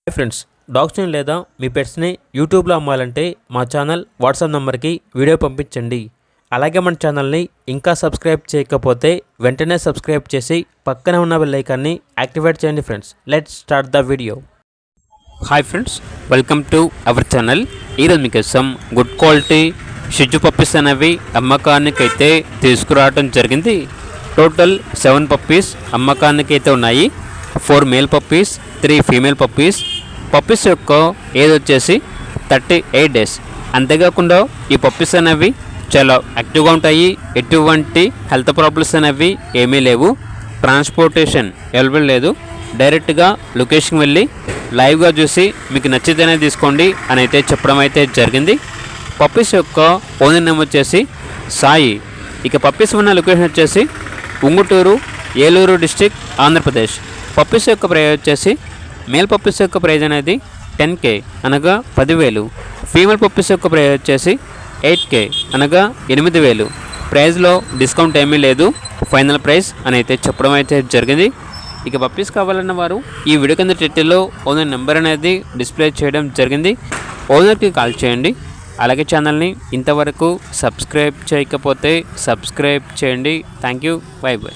Hi friends, డాగ్స్ని లేదా మీ పెట్స్ని యూట్యూబ్లో అమ్మాలంటే మా ఛానల్ వాట్సాప్ నెంబర్కి వీడియో పంపించండి. అలాగే మన ఛానల్ని ఇంకా సబ్స్క్రైబ్ చేయకపోతే వెంటనే సబ్స్క్రైబ్ చేసి పక్కనే ఉన్న బెల్ ఐకాన్ని యాక్టివేట్ చేయండి. Friends, let's start the video. Hi friends, welcome to our channel. ఈరోజు మీకోసం గుడ్ క్వాలిటీ షిజు పప్పీస్ అనేవి అమ్మకానికి అయితే తీసుకురావడం జరిగింది. టోటల్ 7 పప్పీస్ అమ్మకానికి అయితే ఉన్నాయి. 4 male puppies, 3 female puppies. Puppies యొక్క ఏజ్ వచ్చేసి 38 డేస్. అంతేకాకుండా ఈ పప్పీస్ అనేవి చాలా యాక్టివ్గా ఉంటాయి. ఎటువంటి హెల్త్ ప్రాబ్లమ్స్ అనేవి ఏమీ లేవు. ట్రాన్స్పోర్టేషన్ అవైలబుల్ లేదు. డైరెక్ట్గా లొకేషన్కి వెళ్ళి లైవ్గా చూసి మీకు నచ్చితేనే తీసుకోండి అని అయితే చెప్పడం అయితే జరిగింది. పప్పీస్ యొక్క ఓనర్ నేమ్ వచ్చేసి సాయి. ఇక పప్పీస్ ఉన్న లొకేషన్ వచ్చేసి ఉంగుటూరు, ఏలూరు డిస్టిక్, ఆంధ్రప్రదేశ్. పప్పీస్ యొక్క ప్రైజ్ వచ్చేసి మేల్ పప్పీస్ యొక్క ప్రైజ్ అనేది 10K అనగా 10,000. ఫీమేల్ పప్పీస్ యొక్క ప్రైజ్ వచ్చేసి 8K అనగా 8,000. ప్రైజ్లో డిస్కౌంట్ ఏమీ లేదు. ఫైనల్ ప్రైస్ అని అయితే చెప్పడం అయితే జరిగింది. ఇక పప్పీస్ కావాలన్న వారు ఈ వీడియో కింద టైటిల్లో ఓనర్ నెంబర్ అనేది డిస్ప్లే చేయడం జరిగింది. ఓనర్కి కాల్ చేయండి. అలాగే ఛానల్ని ఇంతవరకు సబ్స్క్రైబ్ చేయకపోతే సబ్స్క్రైబ్ చేయండి. Thank you. By by.